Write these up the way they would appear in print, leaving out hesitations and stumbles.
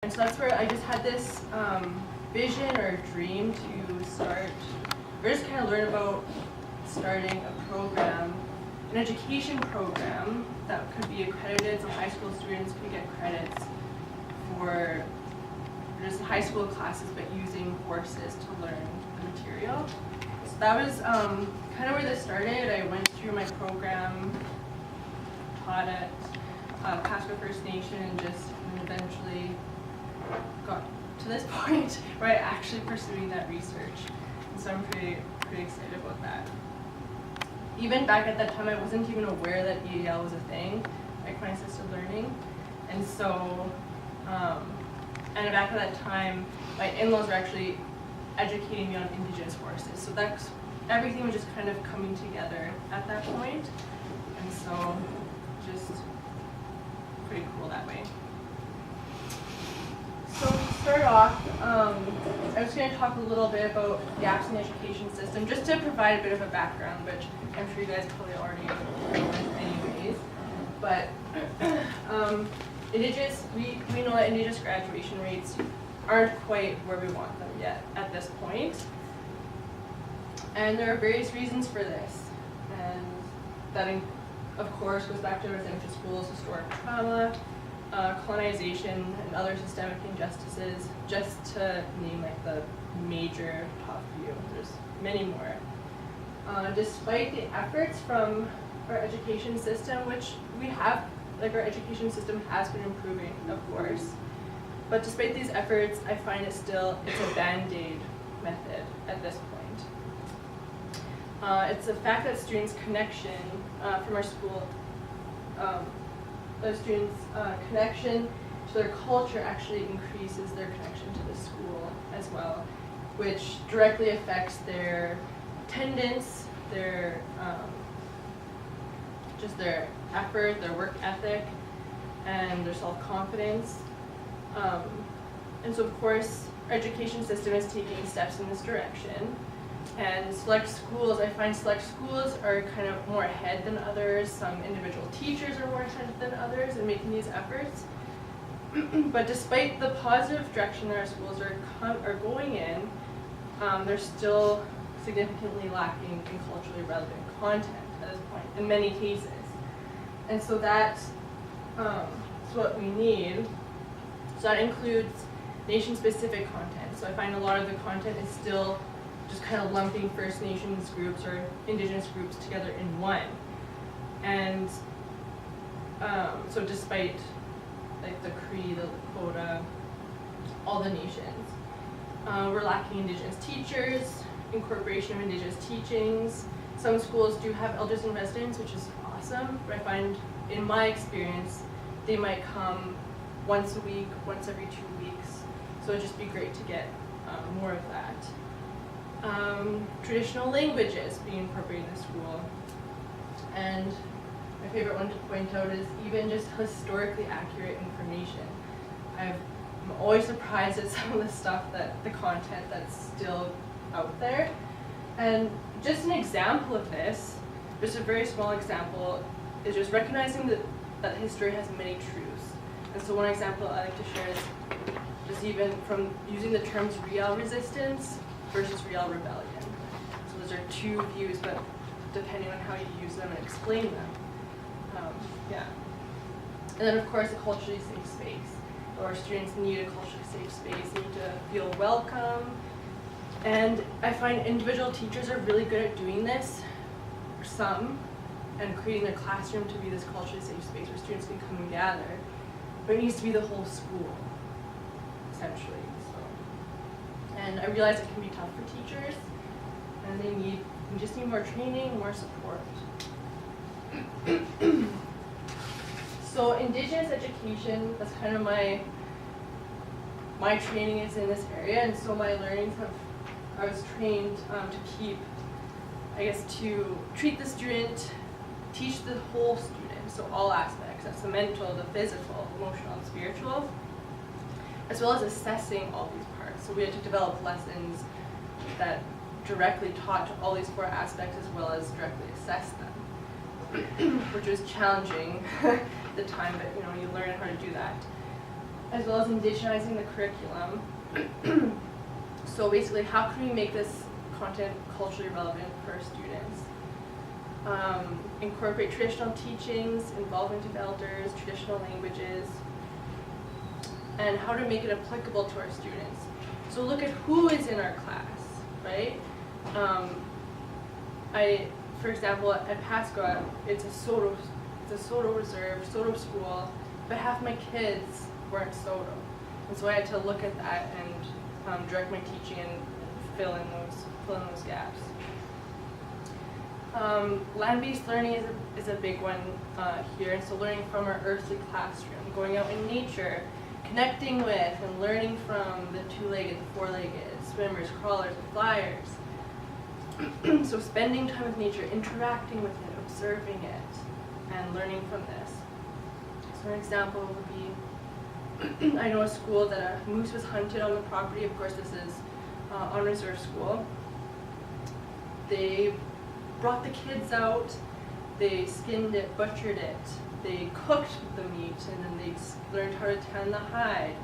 And so that's where I just had this vision or dream to start, or just kind of learn about starting a program, an education program that could be accredited, so high school students could get credits for just high school classes, but using courses to learn the material. So that was kind of where this started. I went through my program, taught at Pasco First Nation, and eventually got to this point where I'm actually pursuing that research. And so I'm pretty excited about that. Even back at that time, I wasn't even aware that EAL was a thing, equine assisted learning. And so, and back at that time, my in-laws were actually educating me on Indigenous horses. So that's, everything was just kind of coming together at that point. And so, just pretty cool that way. So to start off, I was going to talk a little bit about gaps in the education system, just to provide a bit of a background, which I'm sure you guys probably already know anyways. But Indigenous, we know that Indigenous graduation rates aren't quite where we want them yet at this point. And there are various reasons for this. And that, of course, goes back to residential schools, historic trauma, colonization, and other systemic injustices, just to name like the major top few. There's many more. Despite the efforts from our education system, which we have, like our education system has been improving, of course, but despite these efforts, I find it's a band-aid method at this point. It's the fact that students' connection from our school, the students' connection to their culture actually increases their connection to the school as well, which directly affects their attendance, their just their effort, their work ethic, and their self-confidence. And so of course, our education system is taking steps in this direction. And select schools, I find select schools are kind of more ahead than others. Some individual teachers are more ahead than others in making these efforts. But despite the positive direction that our schools are going in, they're still significantly lacking in culturally relevant content at this point, in many cases. And so that's what we need. So that includes nation-specific content. So I find a lot of the content is still just kind of lumping First Nations groups or Indigenous groups together in one. And so despite like the Cree, the Lakota, all the nations, we're lacking Indigenous teachers, incorporation of Indigenous teachings. Some schools do have elders in residence, which is awesome, but I find in my experience, they might come once a week, once every 2 weeks. So it'd just be great to get more of that. Traditional languages being incorporated in the school. And my favorite one to point out is even just historically accurate information. I'm always surprised at some of the stuff the content that's still out there. And just an example of this, just a very small example, is just recognizing that history has many truths. And so one example I like to share is just even from using the terms real resistance versus real rebellion. So those are two views, but depending on how you use them and explain them. And then of course a culturally safe space. Our students need a culturally safe space, need to feel welcome. And I find individual teachers are really good at doing this, some, and creating their classroom to be this culturally safe space where students can come and gather. But it needs to be the whole school, essentially. And I realize it can be tough for teachers, and we just need more training, more support. So Indigenous education, that's kind of my training is in this area, and so my learnings I was trained to treat the student, teach the whole student, so all aspects, that's the mental, the physical, emotional, and spiritual, as well as assessing all these parts. So we had to develop lessons that directly taught all these 4 aspects as well as directly assess them, which was challenging at the time, but you learn how to do that. as well as indigenizing the curriculum. So basically, how can we make this content culturally relevant for our students? Incorporate traditional teachings, involvement of elders, traditional languages, and how to make it applicable to our students. So look at who is in our class, right? For example, at Pasqua, it's a Soto reserve, Soto school, but half my kids weren't Soto. And so I had to look at that and direct my teaching and fill in those gaps. Land-based learning is a big one here, and so learning from our earthly classroom, going out in nature, connecting with and learning from the two-legged, four-legged, swimmers, crawlers, and flyers. So spending time with nature, interacting with it, observing it, and learning from this. So an example would be, I know a school that a moose was hunted on the property. Of course, this is on reserve school. They brought the kids out, they skinned it, butchered it, they cooked the meat, and then they learned how to tan the hide.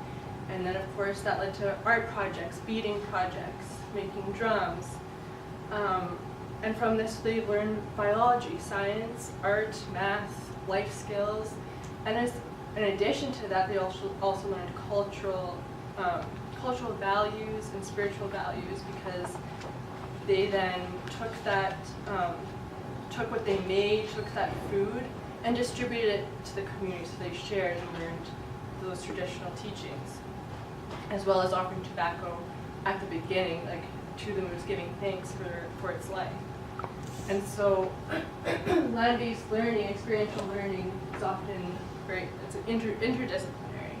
And then of course that led to art projects, beading projects, making drums. And from this they learned biology, science, art, math, life skills. And in addition to that, they also learned cultural values and spiritual values, because they then took what they made, took that food, and distributed it to the community. So they shared and learned those traditional teachings, as well as offering tobacco at the beginning, like to the moose, giving thanks for its life. And so land-based learning, experiential learning, is often it's interdisciplinary.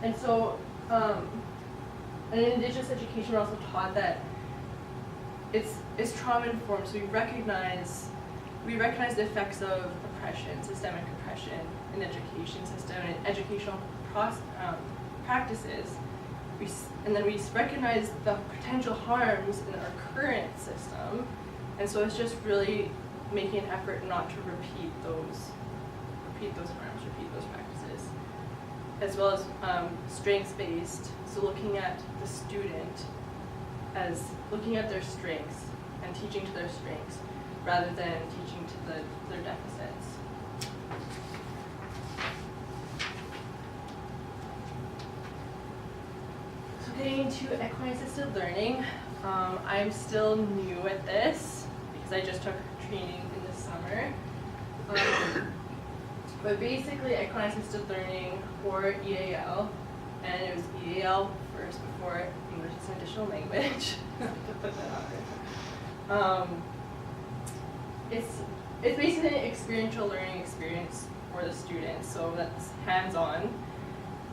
And so in Indigenous education, we're also taught that it's trauma-informed, so we recognize the effects of oppression, systemic oppression in the education system and educational practices. And then we recognize the potential harms in our current system, and so it's just really making an effort not to repeat those harms, repeat those practices, as well as strengths-based. So looking at the student as looking at their strengths and teaching to their strengths, rather than teaching to their deficits. So getting into equine assisted learning, I'm still new at this because I just took training in the summer. But basically equine assisted learning, or EAL, and it was EAL first before English as an additional language. To put that out there. It's basically an experiential learning experience for the students, so that's hands-on.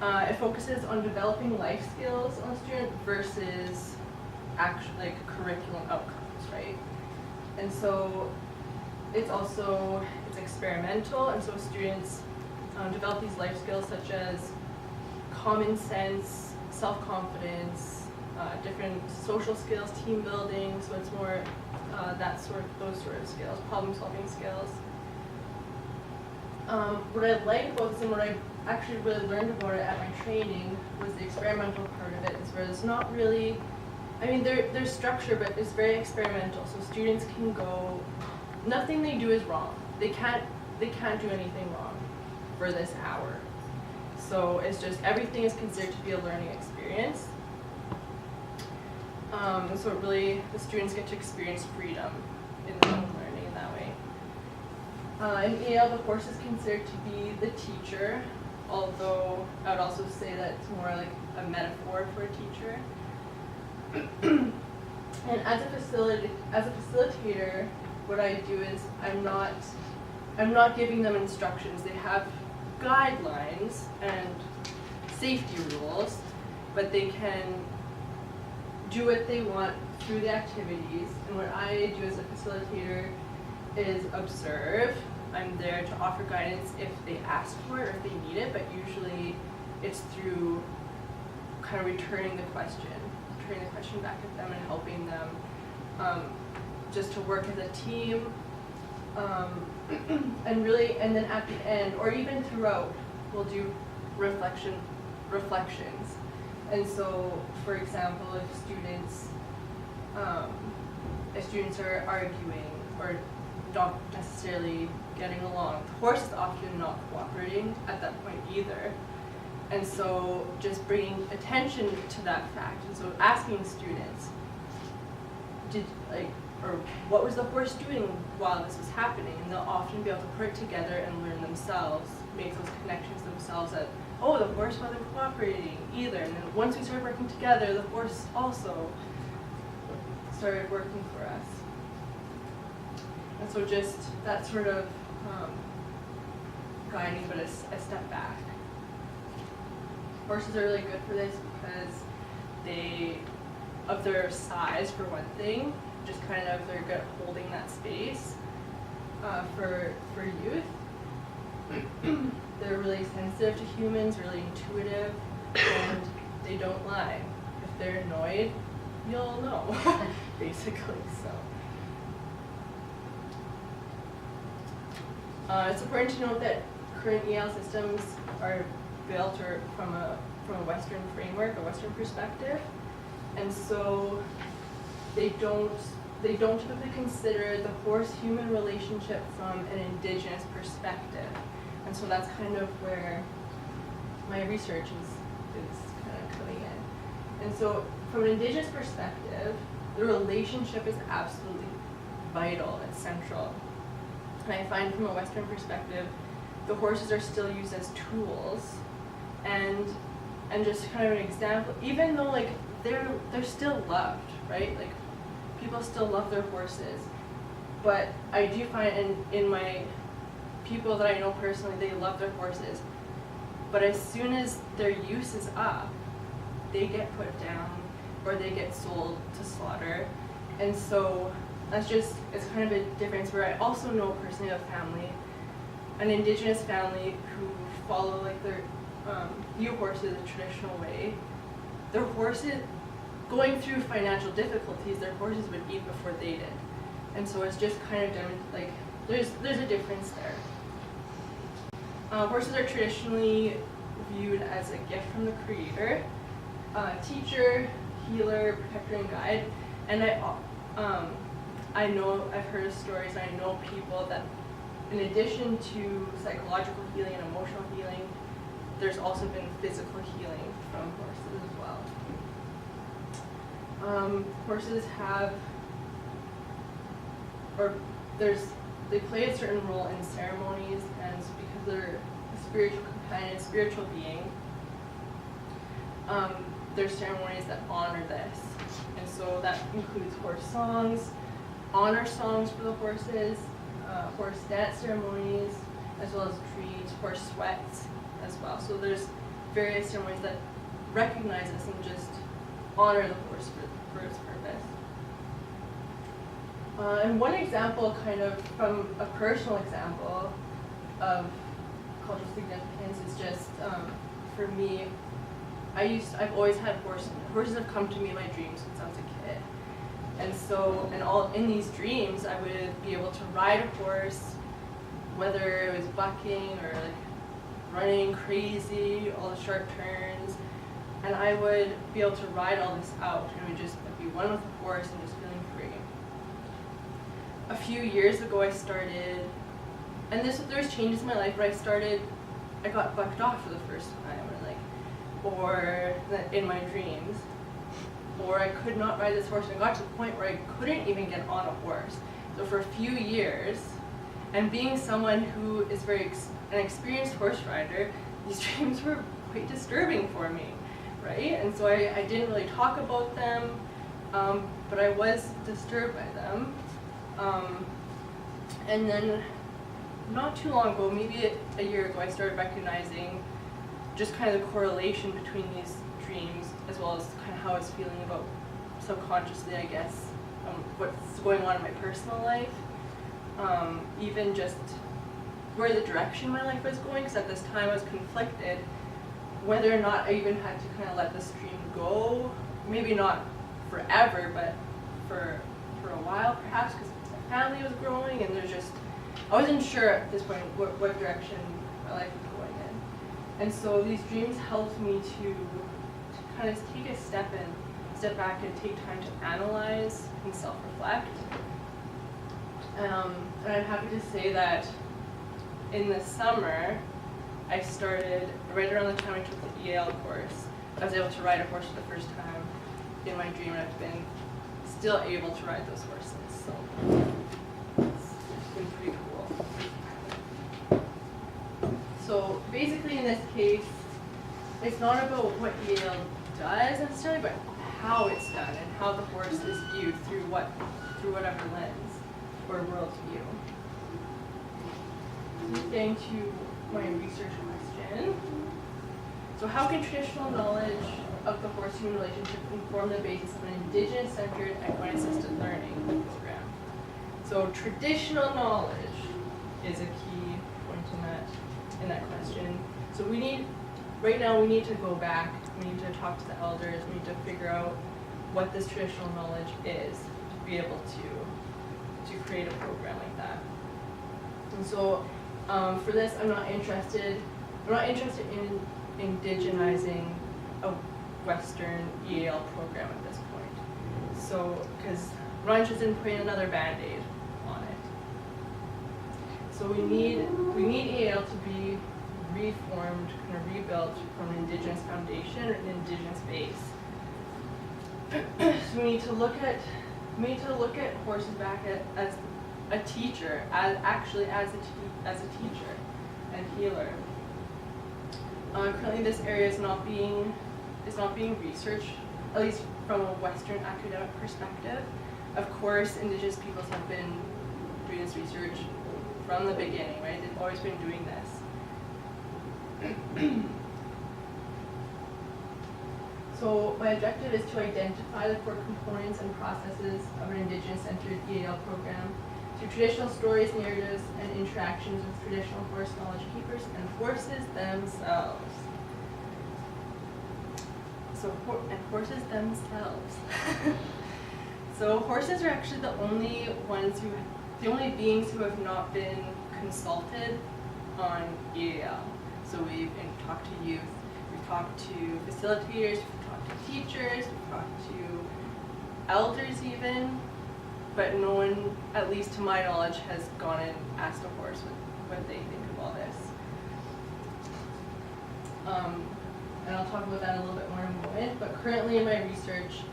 It focuses on developing life skills on the student versus actual curriculum outcomes, right? And so it's experimental, and so students develop these life skills such as common sense, self-confidence, different social skills, team building, so it's more those sort of skills, problem-solving skills. What I like about this and what I actually really learned about it at my training was the experimental part of it, is where it's not really, there's structure, but it's very experimental, so students can go, nothing they do is wrong. They can't do anything wrong for this hour. So it's just, everything is considered to be a learning experience. So really, the students get to experience freedom in their own learning in that way. In EL, the horse is considered to be the teacher, although I would also say that it's more like a metaphor for a teacher. And as a facilitator, what I do is I'm not giving them instructions. They have guidelines and safety rules, but they can do what they want through the activities. And what I do as a facilitator is observe. I'm there to offer guidance if they ask for it or if they need it, but usually it's through kind of returning the question back at them and helping them just to work as a team. And then at the end, or even throughout we'll do reflections. And so, for example, if students are arguing or not necessarily getting along, the horse is often not cooperating at that point either. And so just bringing attention to that fact, and so asking students, what was the horse doing while this was happening? And they'll often be able to put it together and learn themselves, make those connections themselves that, oh, the horse wasn't cooperating either. And then once we started working together, the horse also started working for us. And so just that sort of guiding, but a step back. Horses are really good for this because of their size for one thing, just kind of they're good at holding that space for youth. They're really sensitive to humans, really intuitive, and they don't lie. If they're annoyed, you'll know, basically. So it's important to note that current EL systems are built from a Western framework, a Western perspective, and so they don't typically consider the horse-human relationship from an Indigenous perspective, and so that's kind of where my research is kind of coming in. And so from an Indigenous perspective, the relationship is absolutely vital, it's central. And I find from a Western perspective, the horses are still used as tools, and just kind of an example, even though like they're still loved, right? Like people still love their horses, but I do find in my people that I know personally, they love their horses, but as soon as their use is up, they get put down or they get sold to slaughter. And so it's kind of a difference where I also know personally a family, an Indigenous family who follow like their ewe horses the traditional way. Their horses, going through financial difficulties, their horses would eat before they did. And so it's just kind of like there's a difference there. Horses are traditionally viewed as a gift from the Creator, teacher, healer, protector, and guide. And I know, I've heard of stories, I know people that in addition to psychological healing and emotional healing, there's also been physical healing from horses as well. Horses they play a certain role in ceremonies, and because they're a spiritual companion, a spiritual being, there's ceremonies that honor this. And so that includes horse songs, honor songs for the horses, horse dance ceremonies, as well as treats, horse sweats as well. So there's various ceremonies that recognize this and just honor the horse for its purpose. And one example, kind of from a personal example of cultural significance, is just for me. I've always had horses. Horses have come to me in my dreams since I was a kid, and so in these dreams, I would be able to ride a horse, whether it was bucking or like running crazy, all the sharp turns, and I would be able to ride all this out, and would just be one with the horse and just feeling free. A few years ago, I started, and there's changes in my life, but I got bucked off for the first time, or in my dreams, or I could not ride this horse, and I got to the point where I couldn't even get on a horse. So for a few years, and being someone who is an experienced horse rider, these dreams were quite disturbing for me, right? And so I didn't really talk about them, but I was disturbed by them. And then not too long ago, maybe a year ago, I started recognizing just kind of the correlation between these dreams, as well as kind of how I was feeling about subconsciously, I guess, what's going on in my personal life, even just where the direction my life was going, because at this time I was conflicted whether or not I even had to kind of let this dream go, maybe not forever, but for a while perhaps, because my family was growing, and I wasn't sure at this point what direction my life was going in. And so these dreams helped me to kind of take a step back and take time to analyze and self-reflect. And I'm happy to say that in the summer, I started, right around the time I took the EAL course, I was able to ride a horse for the first time in my dream, and I've been still able to ride those horses, so it's been pretty cool. So basically in this case, it's not about what EAL does necessarily, but how it's done and how the horse is viewed through whatever lens or worldview. Getting to my research question. So how can traditional knowledge of the horse-human relationship inform the basis of an Indigenous-centered equine-assisted learning program? So traditional knowledge is a key point in that question. So right now we need to go back, we need to talk to the elders, we need to figure out what this traditional knowledge is to be able to create a program like that. And so for this, I'm not interested in indigenizing a Western EAL program at this point. So, because I'm not interested in putting another Band-Aid on it. So we need EAL to be reformed, kind of rebuilt from an Indigenous foundation or an Indigenous base. So we need to look at horses back as a teacher, as a teacher and healer. Currently, this area is not being researched, at least from a Western academic perspective. Of course, Indigenous peoples have been doing this research from the beginning, right? They've always been doing this. So my objective is to identify the core components and processes of an Indigenous-centered EAL program through traditional stories, narratives, and interactions with traditional horse knowledge keepers and horses themselves. And horses themselves. So horses are actually the only beings who have not been consulted on EAL. So we've talked to youth, we've talked to facilitators, we've talked to teachers, we've talked to elders even, but no one, at least to my knowledge, has gone and asked a horse what they think of all this. And I'll talk about that a little bit more in a moment, but currently in my research,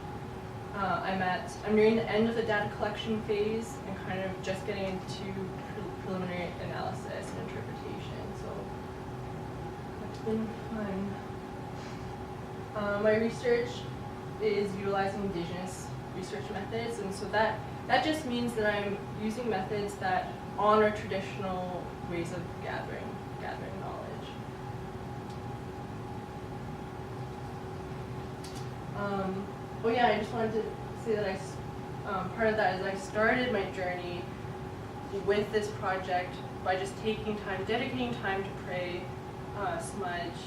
I'm nearing the end of the data collection phase and kind of just getting into preliminary analysis and interpretation, so that's been fun. My research is utilizing Indigenous research methods, and so that just means that I'm using methods that honor traditional ways of gathering knowledge. I just wanted to say that part of that is I started my journey with this project by just dedicating time to pray, smudge,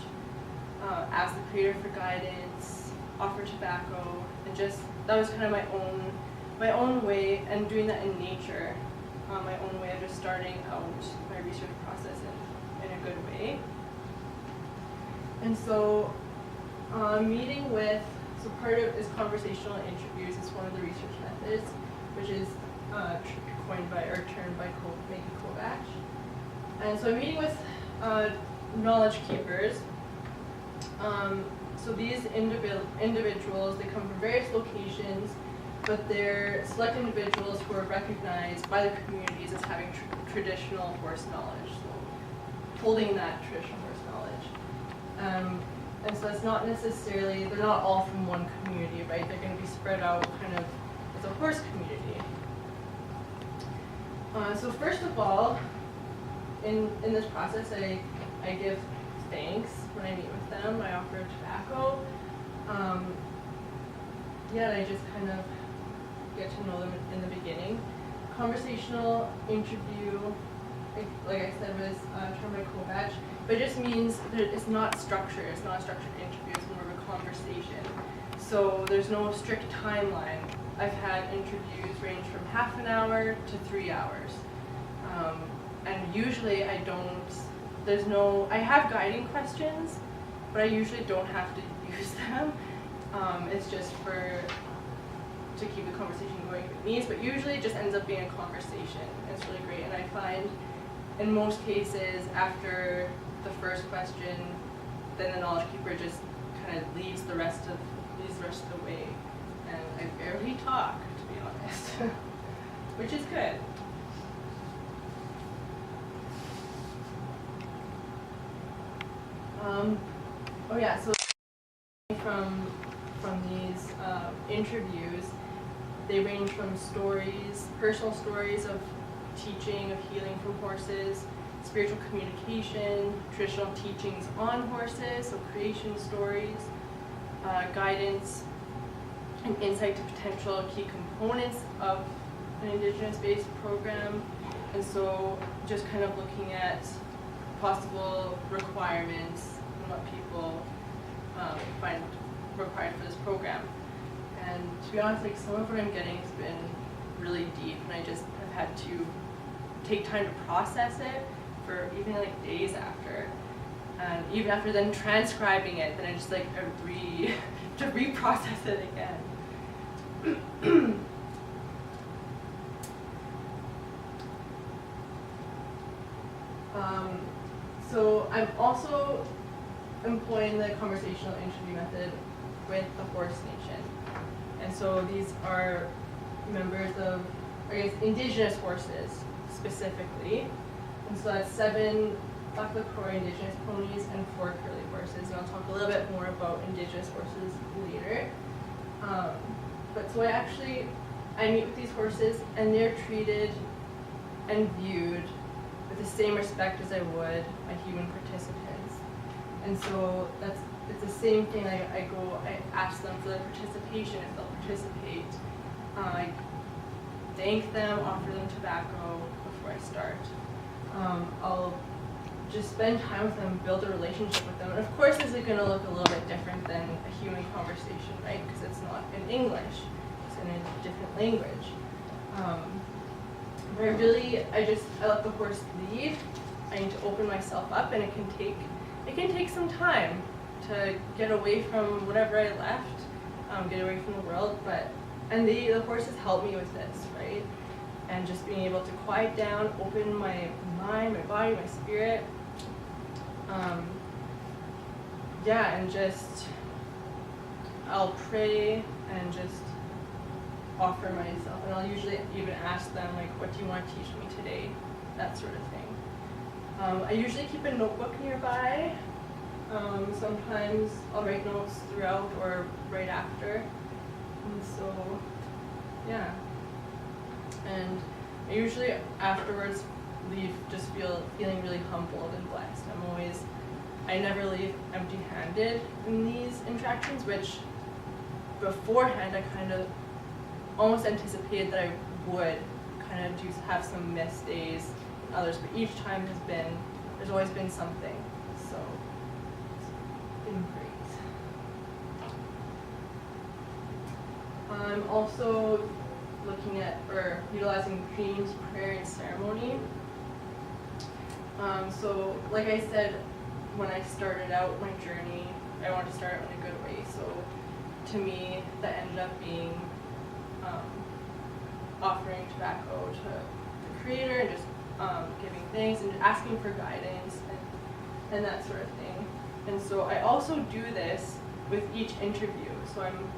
ask the Creator for guidance, offer tobacco, and that was kind of my own way, and doing that in nature, my own way of just starting out my research process in a good way. And so part of is conversational interviews is one of the research methods, which is termed by Maggie Kovach. And so I'm meeting with knowledge keepers. So these individuals, they come from various locations, but they're select individuals who are recognized by the communities as having traditional horse knowledge, so holding that traditional horse knowledge. And so it's not necessarily, they're not all from one community, right? They're going to be spread out kind of as a horse community. So first of all, in this process, I give thanks when I meet with them. I offer tobacco. I just kind of get to know them in the beginning. Conversational interview, like I said, was termed by Kovach, but it just means that it's not structured. It's not a structured interview. It's more of a conversation. So there's no strict timeline. I've had interviews range from half an hour to 3 hours. And usually I don't I have guiding questions, but I usually don't have to use them. It's just to keep the conversation going with me, but usually it just ends up being a conversation. It's really great, and I find in most cases after the first question, then the knowledge keeper just kind of leads the rest of the way, and I barely talk, to be honest, which is good. Oh yeah, so from these interviews, they range from stories, personal stories of teaching, of healing from horses, spiritual communication, traditional teachings on horses, so creation stories, guidance, and insight to potential key components of an Indigenous-based program, and so just kind of looking at possible requirements and what people find required for this program. And to be honest, like, some of what I'm getting has been really deep, and I just have had to take time to process it for even like days after. And even after then transcribing it, then I just like to reprocess it again. So I'm also employing the conversational interview method with the Horse Nation. And so these are members of, I guess, Indigenous horses specifically. And so that's 7 Black LaCroix Indigenous ponies and 4 curly horses. And I'll talk a little bit more about Indigenous horses later. But so I meet with these horses, and they're treated and viewed with the same respect as I would my human participants. And so it's the same thing. I ask them for their participation, if they'll participate. I thank them, offer them tobacco before I start. I'll just spend time with them, build a relationship with them. And of course, this is going to look a little bit different than a human conversation, right? Because it's not in English, it's in a different language. But I let the horse lead. I need to open myself up, and it can take some time to get away from whatever I left, get away from the world. And the horses help me with this, right? And just being able to quiet down, open my mind, my body, my spirit. And just I'll pray and just offer myself, and I'll usually even ask them, like, what do you want to teach me today? That sort of thing. I usually keep a notebook nearby. Sometimes I'll write notes throughout or right after. And so, yeah. And I usually afterwards leave just feeling really humbled and blessed. I never leave empty-handed in these interactions, which beforehand I kind of almost anticipated that I would kind of have some missed days and others, but each time there's always been something, so it's been great. I'm also looking at or utilizing dreams, prayer, and ceremony. So like I said, when I started out my journey, I wanted to start out in a good way, so to me that ended up being offering tobacco to the Creator and just giving thanks and asking for guidance and that sort of thing. And so I also do this with each interview. So I'm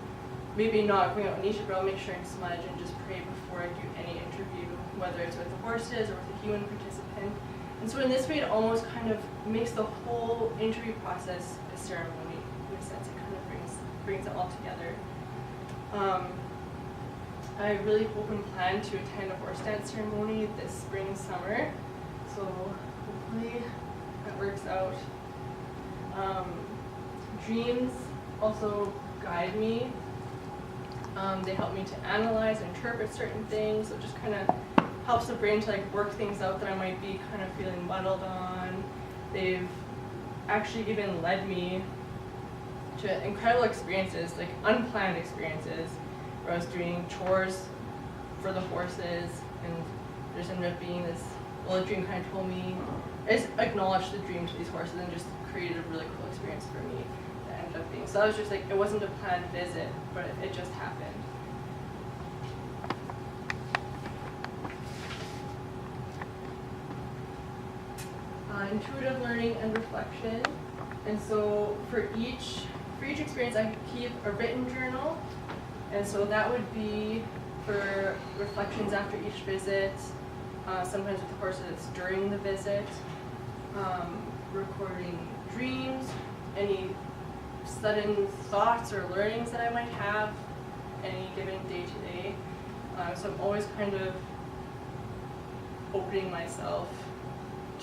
maybe not going out in each, but I'll make sure and smudge and just pray before I do any interview, whether it's with the horses or with a human participant. And so in this way, it almost kind of makes the whole interview process a ceremony. In a sense, it kind of brings it all together. I really hope and plan to attend a horse dance ceremony this spring, summer. So hopefully that works out. Dreams also guide me. They help me to analyze and interpret certain things. So it just kind of helps the brain to like work things out that I might be kind of feeling muddled on. They've actually even led me to incredible experiences, like unplanned experiences, where I was doing chores for the horses, and there just ended up being this well, the dream kind of told me, I just acknowledged the dream to these horses and just created a really cool experience for me that ended up being. So I was just like, it wasn't a planned visit, but it just happened. Intuitive learning and reflection. And so for each experience, I keep a written journal. And so that would be for reflections after each visit. Sometimes with the horses, it's during the visit. Recording dreams, any sudden thoughts or learnings that I might have any given day to day. So I'm always kind of opening myself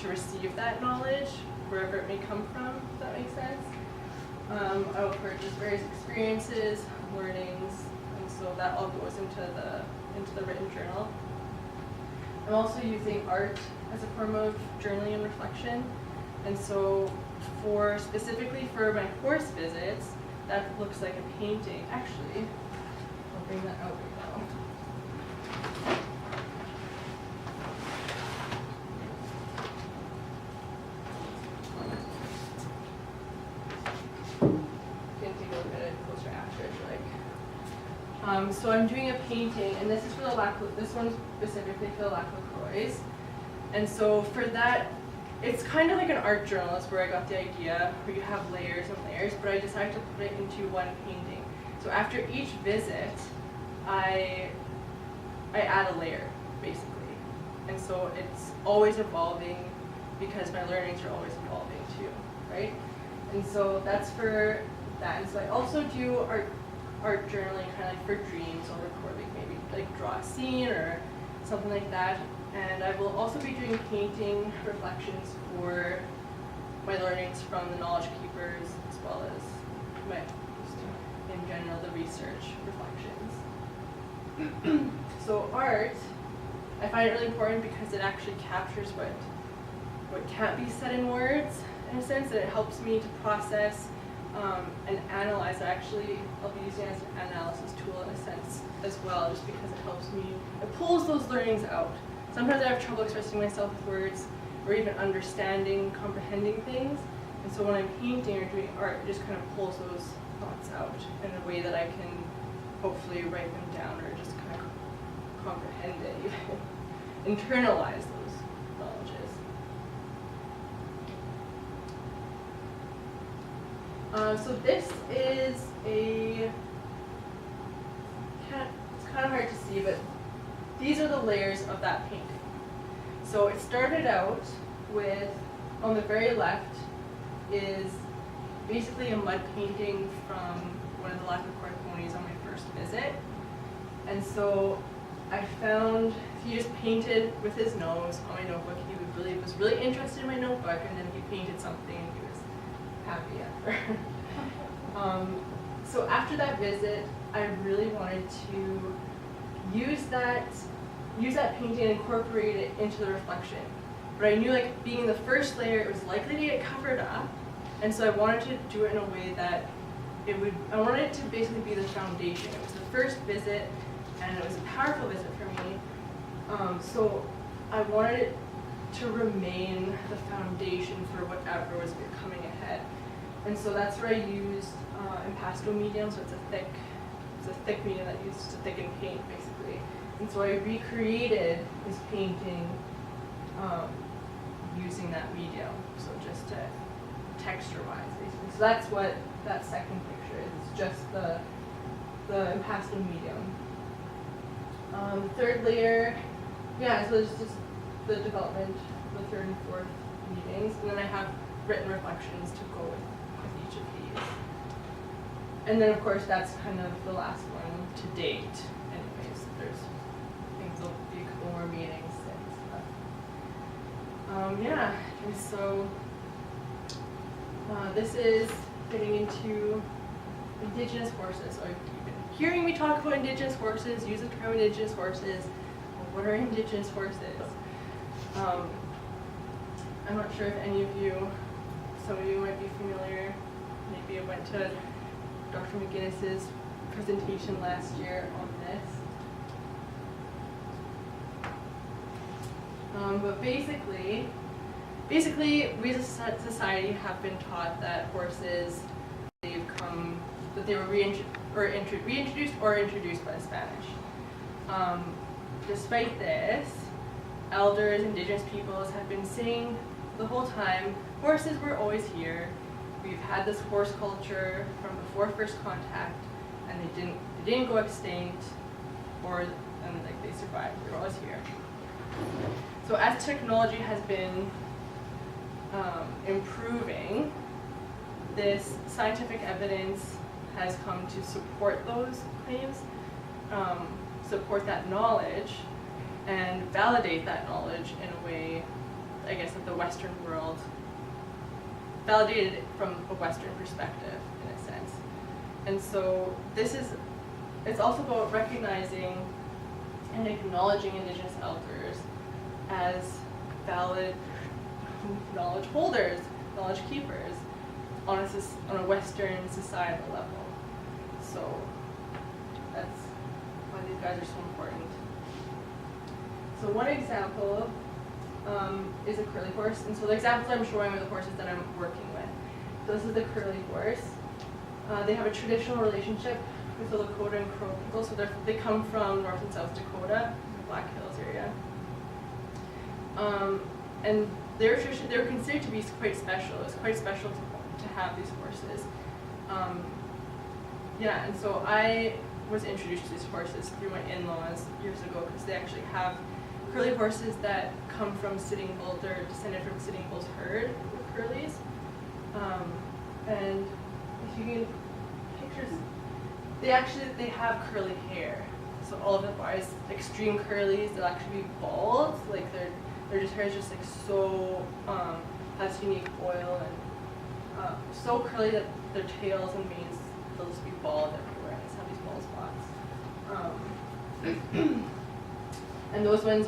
to receive that knowledge, wherever it may come from, if that makes sense. I will record just various experiences, learnings, and so that all goes into the written journal. I'm also using art as a form of journaling and reflection, and so specifically for my horse visits, that looks like a painting. Actually, I'll bring that out right now. So I'm doing a painting, and this is for this one specifically for the Lacroix. And so for that, it's kind of like an art journal. That's where I got the idea, where you have layers and layers, but I decided to put it into one painting. So after each visit, I add a layer, basically. And so it's always evolving because my learnings are always evolving too, right? And so that's for that. And so I also do art journaling kind of like for dreams. I'll record like maybe like draw a scene or something like that. And I will also be doing painting reflections for my learnings from the knowledge keepers as well as my, in general, the research reflections. So art, I find it really important because it actually captures what can't be said in words, in a sense, that it helps me to process and analyze. Actually, I'll be using it as an analysis tool in a sense as well, just because it helps me, it pulls those learnings out. Sometimes I have trouble expressing myself with words or even understanding, comprehending things. And so when I'm painting or doing art, it just kind of pulls those thoughts out in a way that I can hopefully write them down or just kind of comprehend it, even internalize those knowledges. So this is it's kind of hard to see, but these are the layers of that painting. So it started out with, on the very left is basically a mud painting from one of the Lacroix ponies on my first visit. And so I found, he just painted with his nose on my notebook. He was really interested in my notebook, and then he painted something and he was happy after. So after that visit, I really wanted to use that painting and incorporate it into the reflection. But I knew, like, being in the first layer, it was likely to get covered up, and so I wanted to do it in a way that I wanted it to basically be the foundation. It was the first visit, and it was a powerful visit for me. So I wanted it to remain the foundation for whatever was coming ahead. And so that's where I used impasto medium, so it's a thick medium that used to thicken paint, basically. And so I recreated his painting using that medium, so just to texture-wise, basically. So that's what that second picture is. It's just the impasto medium. Third layer, yeah, so it's just the development, the third and fourth meetings, and then I have written reflections to go with each of these. And then, of course, that's kind of the last one to date. Anyways, there'll be a couple more meetings and stuff. Yeah, and so this is getting into Indigenous horses. So you've been hearing me talk about Indigenous horses, use the term Indigenous horses. Well, what are Indigenous horses? I'm not sure if any of you, some of you might be familiar. Maybe I went to Dr. McGinnis's presentation last year on this. But basically, we as a society have been taught that horses, that they were reintroduced or introduced by the Spanish. Despite this, elders, indigenous peoples have been saying the whole time, horses were always here. We've had this horse culture from before first contact, and they didn't go extinct, and they survived. They're always here. So as technology has been improving, this scientific evidence has come to support those claims, support that knowledge, and validate that knowledge in a way, I guess, that the Western world validated it from a Western perspective, in a sense. And so it's also about recognizing and acknowledging Indigenous elders as valid knowledge holders, knowledge keepers on a Western societal level. So that's why these guys are so important. So one example is a curly horse, and so the examples I'm showing are the horses that I'm working with. So this is the curly horse. They have a traditional relationship with the Lakota and Crow people, so they come from North and South Dakota, the Black Hills area. And they're considered to be quite special. It's quite special to have these horses. And so I was introduced to these horses through my in-laws years ago, because they actually have curly horses that come from Sitting Bull. They're descended from Sitting Bull's herd of curlies. And if you get pictures, they have curly hair. So all of the bars, extreme curlies, they'll actually be bald. Like their hair is just like so has unique oil and so curly that their tails and manes, they'll just be bald everywhere and just have these bald spots. And those ones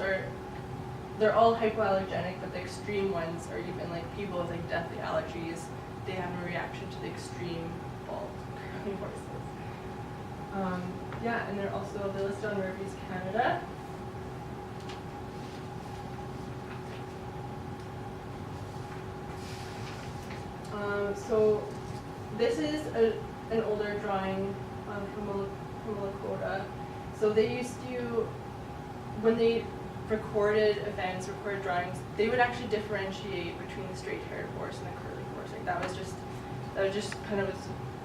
they're all hypoallergenic, but the extreme ones are even like people with like deathly allergies. They have a reaction to the extreme bald curly horses. And they're listed on Rare Beast Canada. So this is an older drawing from Lakota. So they used to, when they recorded events, recorded drawings, they would actually differentiate between the straight-haired horse and the curly horse. Like that was just kind of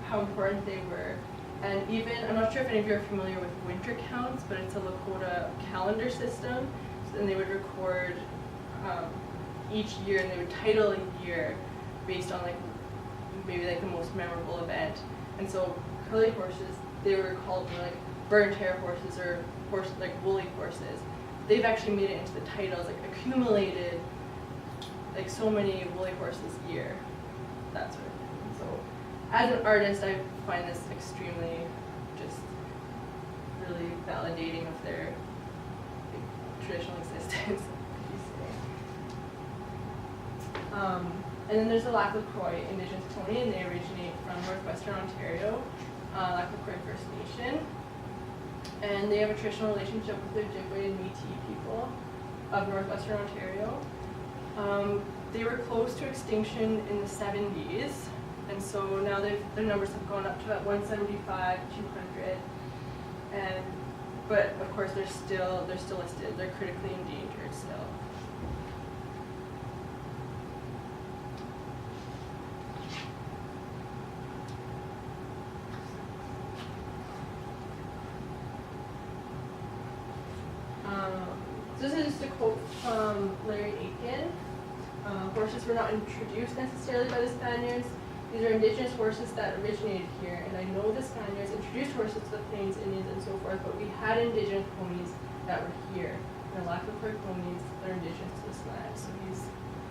how important they were. And even, I'm not sure if any of you are familiar with winter counts, but it's a Lakota calendar system. And they would record each year, and they would title a year based on maybe the most memorable event. And so curly horses, they were called like burnt hair horses or woolly horses. They've actually made it into the titles, accumulated so many woolly horses year, that sort of thing. So as an artist, I find this extremely just really validating of their traditional existence. And then there's the Lac-LaCroix Indigenous pony, and they originate from northwestern Ontario, Lac-LaCroix First Nation. And they have a traditional relationship with the Ojibwe and Métis people of northwestern Ontario. They were close to extinction in the 70s, and so now their numbers have gone up to about 175, 200. But of course they're still listed. They're critically endangered still. This is just a quote from Larry Aiken. Horses were not introduced necessarily by the Spaniards. These are indigenous horses that originated here, and I know the Spaniards introduced horses to the Plains Indians and so forth, but we had indigenous ponies that were here. And the Lac-LaCroix ponies that are indigenous to this land. So he's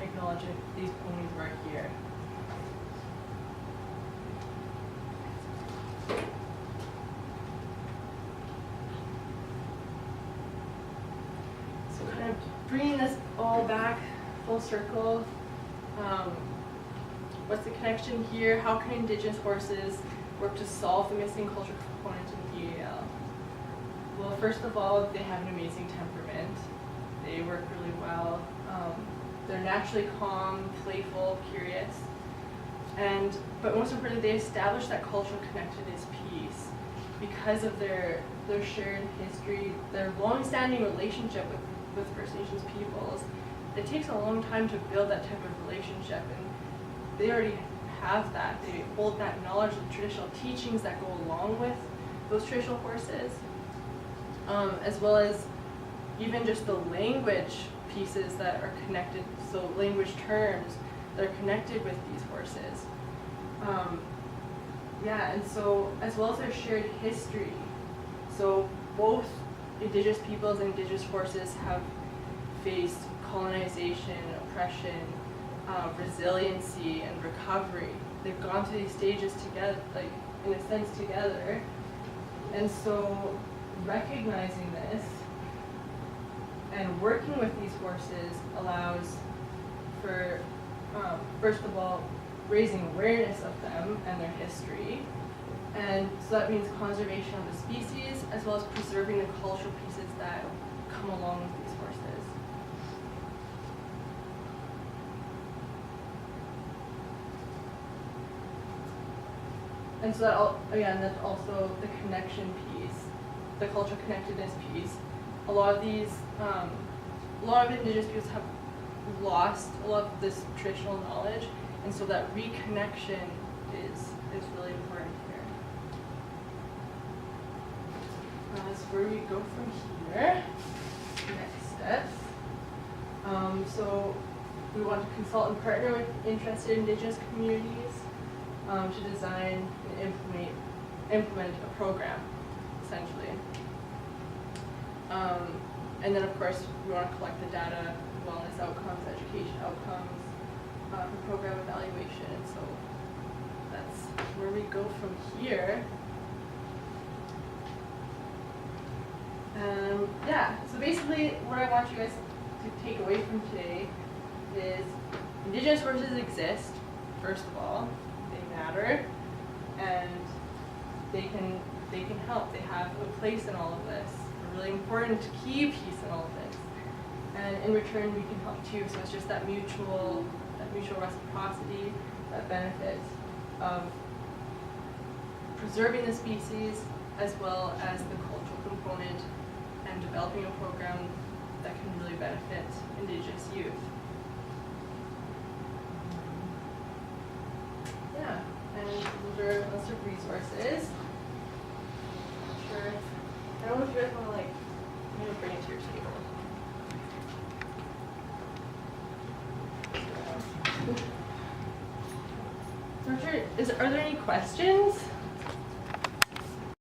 acknowledging these ponies were here. Bringing this all back full circle, what's the connection here? How can Indigenous horses work to solve the missing cultural component in the PAL? Well, first of all, they have an amazing temperament. They work really well. They're naturally calm, playful, curious, but most importantly, they establish that cultural connectedness piece because of their shared history, their long-standing relationship with First Nations peoples. It takes a long time to build that type of relationship, and they already have that. They hold that knowledge of traditional teachings that go along with those traditional horses, as well as even just the language pieces that are connected, so language terms that are connected with these horses. And so as well as their shared history. So both Indigenous peoples and Indigenous horses have faced colonization, oppression, resiliency, and recovery. They've gone through these stages together, like in a sense together. And so recognizing this and working with these horses allows for, first of all, raising awareness of them and their history. And so that means conservation of the species, as well as preserving the cultural pieces that come along with these horses. And so that's also the connection piece, the cultural connectedness piece. A lot of Indigenous peoples have lost a lot of this traditional knowledge, and so that reconnection is really important here. That's where we go from here. Next steps. So we want to consult and partner with interested Indigenous communities to design and implement a program, essentially. And then of course we want to collect the data, wellness outcomes, education outcomes, for program evaluation, and so that's where we go from here. So basically what I want you guys to take away from today is Indigenous horses exist, first of all, they matter, and they can help. They have a place in all of this, a really important key piece in all of this. And in return we can help too, so it's just that mutual reciprocity, that benefit of preserving the species as well as the cultural component and developing a program that can really benefit Indigenous youth. Yeah, and those are a list of resources. Sure. I don't know if you guys want to bring it to your table. So are there any questions?